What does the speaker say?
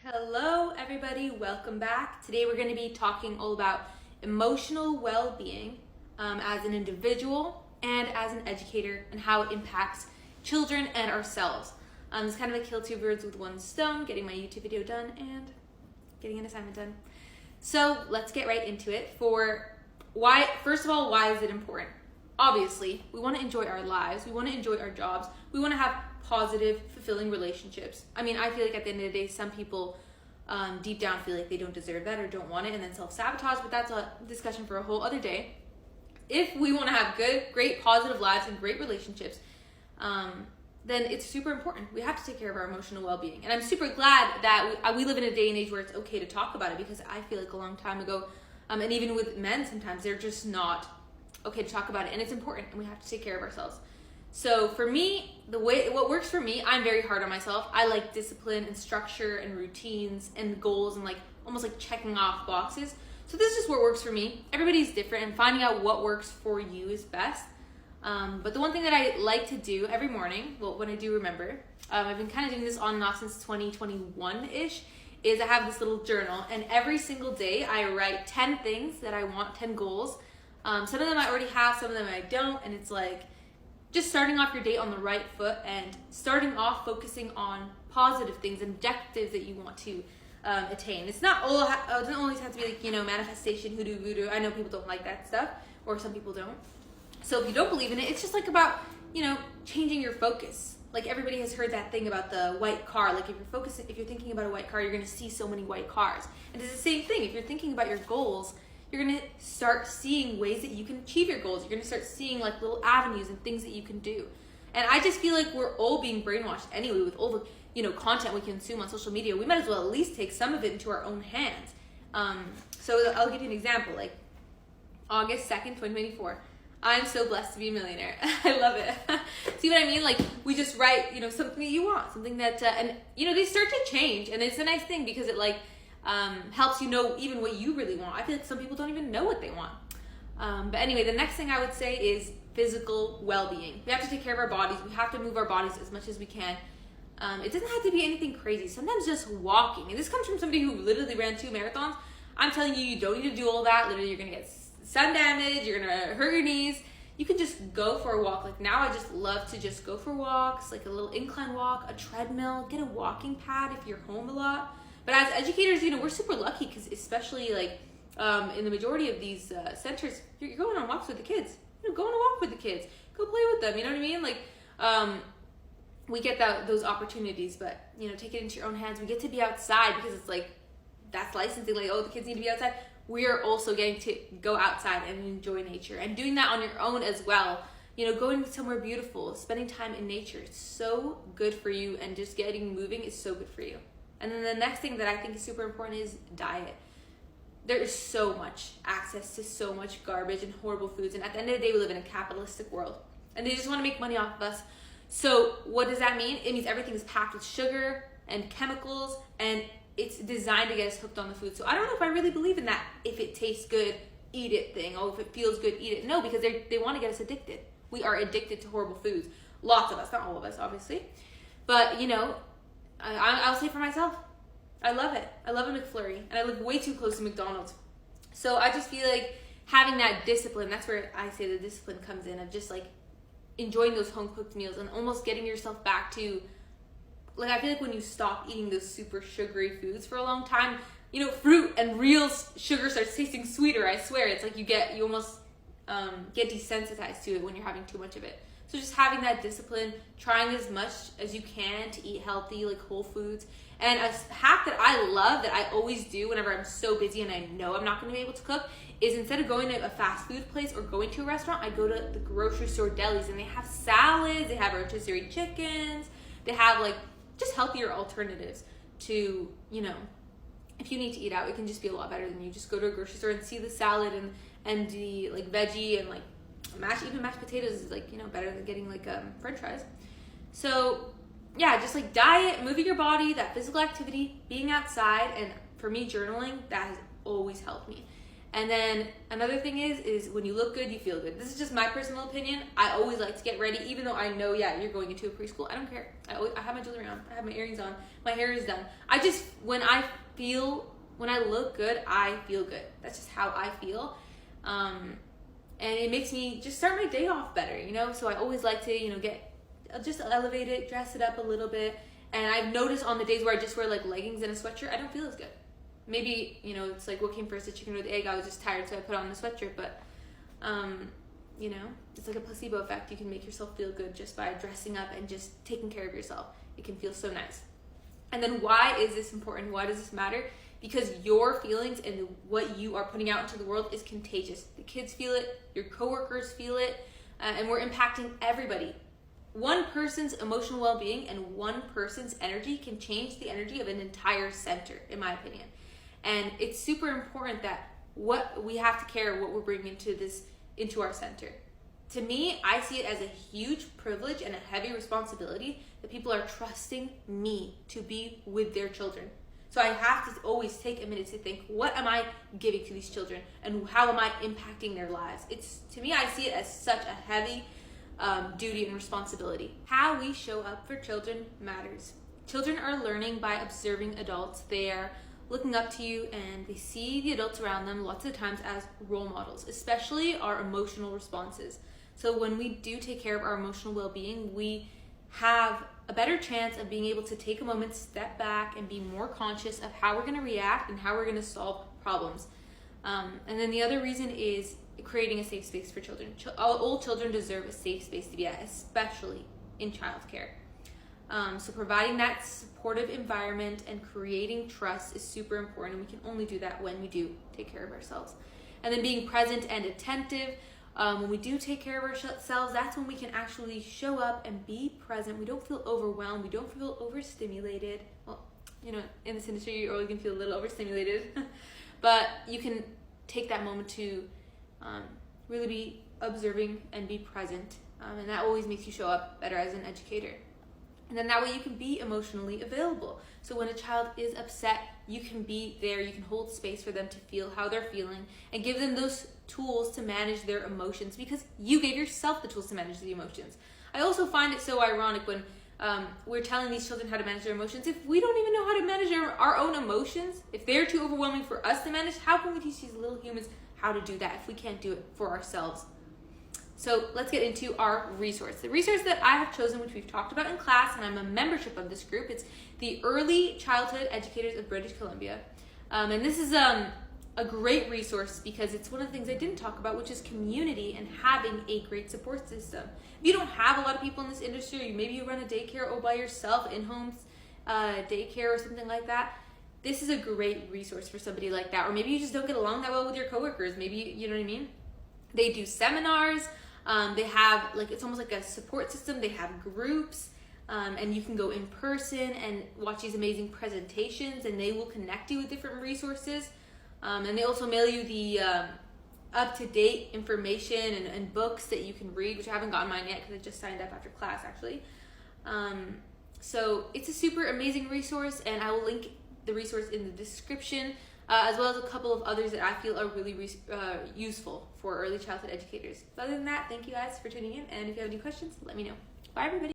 Hello everybody, welcome back. Today we're going to be talking all about emotional well-being as an individual and as an educator and how it impacts children and ourselves. It's kind of a kill two birds with one stone, getting my YouTube video done and getting an assignment done. So let's get right into it. First of all, why is it important? Obviously, we want to enjoy our lives, we want to enjoy our jobs, we want to have positive, fulfilling relationships. I mean, I feel like at the end of the day, some people deep down feel like they don't deserve that or don't want it and then self-sabotage, but that's a discussion for a whole other day. If we want to have good, great, positive lives and great relationships, then it's super important. We have to take care of our emotional well-being. And I'm super glad that we live in a day and age where it's okay to talk about it, because I feel like a long time ago, and even with men sometimes, they're just not okay to talk about it, and it's important, and we have to take care of ourselves. So for me, what works for me, I'm very hard on myself. I like discipline and structure and routines and goals and almost like checking off boxes. So this is what works for me. Everybody's different, and finding out what works for you is best. But the one thing that I like to do every morning, well, when I do remember, I've been kind of doing this on and off since 2021-ish, is I have this little journal, and every single day I write 10 things that I want, 10 goals. Some of them I already have, some of them I don't, and it's like just starting off your day on the right foot and starting off focusing on positive things and objectives that you want to attain. It doesn't always have to be like, manifestation, hoodoo, voodoo. I know people don't like that stuff, or some people don't. So if you don't believe in it, it's just like about, changing your focus. Like everybody has heard that thing about the white car. Like if you're thinking about a white car, you're going to see so many white cars. And it's the same thing. If you're thinking about your goals, you're going to start seeing ways that you can achieve your goals. You're going to start seeing little avenues and things that you can do. And I just feel like we're all being brainwashed anyway with all the content we consume on social media. We might as well at least take some of it into our own hands. So I'll give you an example. Like August 2nd, 2024. I'm so blessed to be a millionaire. I love it. See what I mean? Like we just write, something that you want, something that, and they start to change. And it's a nice thing because it helps you know even what you really want. I feel like some people don't even know what they want. But anyway, the next thing I would say is physical well-being. We have to take care of our bodies. We have to move our bodies as much as we can. It doesn't have to be anything crazy. Sometimes just walking. And this comes from somebody who literally ran 2 marathons. I'm telling you, you don't need to do all that. Literally, you're going to get sun damage. You're going to hurt your knees. You can just go for a walk. Like now I just love to just go for walks, like a little incline walk, a treadmill, get a walking pad if you're home a lot. But as educators, we're super lucky because especially in the majority of these centers, you're going on walks with the kids. Go on a walk with the kids. Go play with them. You know what I mean? We get those opportunities, but, take it into your own hands. We get to be outside because it's that's licensing. The kids need to be outside. We are also getting to go outside and enjoy nature and doing that on your own as well. Going somewhere beautiful, spending time in nature. It's so good for you, and just getting moving is so good for you. And then the next thing that I think is super important is diet. There is so much access to so much garbage and horrible foods. And at the end of the day, we live in a capitalistic world. And they just want to make money off of us. So what does that mean? It means everything is packed with sugar and chemicals. And it's designed to get us hooked on the food. So I don't know if I really believe in that if it tastes good, eat it thing. Oh, if it feels good, eat it. No, because they want to get us addicted. We are addicted to horrible foods. Lots of us. Not all of us, obviously. But, I'll say for myself, I love it. I love a McFlurry, and I live way too close to McDonald's. So I just feel like having that discipline, that's where I say the discipline comes in, of just enjoying those home cooked meals and almost getting yourself back to, I feel like when you stop eating those super sugary foods for a long time, fruit and real sugar starts tasting sweeter, I swear. It's like you almost get desensitized to it when you're having too much of it. So just having that discipline, trying as much as you can to eat healthy, whole foods. And a hack that I love, that I always do whenever I'm so busy and I know I'm not going to be able to cook, is instead of going to a fast food place or going to a restaurant, I go to the grocery store delis, and they have salads, they have rotisserie chickens, they have just healthier alternatives to, if you need to eat out, it can just be a lot better than you just go to a grocery store and see the salad and the veggie and even mashed potatoes is better than getting french fries. So yeah, just diet, moving your body, that physical activity, being outside, and for me, journaling, that has always helped me. And then another thing is when you look good, you feel good. This is just my personal opinion. I always like to get ready, even though I know, yeah, you're going into a preschool. I don't care. I have my jewelry on. I have my earrings on. My hair is done. When I look good, I feel good. That's just how I feel. And it makes me just start my day off better, you know? So I always like to, just elevate it, dress it up a little bit. And I've noticed on the days where I just wear like leggings and a sweatshirt, I don't feel as good. Maybe, it's like what came first, the chicken or the egg. I was just tired, so I put on the sweatshirt. But, it's like a placebo effect. You can make yourself feel good just by dressing up and just taking care of yourself. It can feel so nice. And then why is this important? Why does this matter? Because your feelings and what you are putting out into the world is contagious. The kids feel it, your coworkers feel it, and we're impacting everybody. One person's emotional well-being and one person's energy can change the energy of an entire center, in my opinion. And it's super important that what we have to care what we're bringing into our center. To me, I see it as a huge privilege and a heavy responsibility that people are trusting me to be with their children. So I have to always take a minute to think, what am I giving to these children and how am I impacting their lives? To me, I see it as such a heavy duty and responsibility. How we show up for children matters. Children are learning by observing adults. They are looking up to you and they see the adults around them lots of times as role models, especially our emotional responses. So when we do take care of our emotional well-being, we have a better chance of being able to take a moment, step back, and be more conscious of how we're going to react and how we're going to solve problems. And then the other reason is creating a safe space for children. All children deserve a safe space to be at, especially in childcare. So providing that supportive environment and creating trust is super important, and we can only do that when we do take care of ourselves. And then being present and attentive. When we do take care of ourselves, that's when we can actually show up and be present. We don't feel overwhelmed. We don't feel overstimulated. Well, in this industry, you're always going to feel a little overstimulated. But you can take that moment to really be observing and be present. And that always makes you show up better as an educator. And then that way you can be emotionally available. So when a child is upset, you can be there, you can hold space for them to feel how they're feeling and give them those tools to manage their emotions because you gave yourself the tools to manage the emotions. I also find it so ironic when we're telling these children how to manage their emotions. If we don't even know how to manage our own emotions, if they're too overwhelming for us to manage, how can we teach these little humans how to do that if we can't do it for ourselves? So let's get into our resource. The resource that I have chosen, which we've talked about in class, and I'm a membership of this group, it's the Early Childhood Educators of British Columbia. And this is a great resource because it's one of the things I didn't talk about, which is community and having a great support system. If you don't have a lot of people in this industry, maybe you run a daycare all by yourself, in-home daycare or something like that, this is a great resource for somebody like that. Or maybe you just don't get along that well with your coworkers. Maybe, you know what I mean? They do seminars. They have it's almost like a support system. They have groups, and you can go in person and watch these amazing presentations, and they will connect you with different resources. And they also mail you the up-to-date information and books that you can read, which I haven't gotten mine yet because I just signed up after class actually. So it's a super amazing resource, and I will link the resource in the description. As well as a couple of others that I feel are really useful for early childhood educators. So other than that, thank you guys for tuning in, and if you have any questions, let me know. Bye, everybody.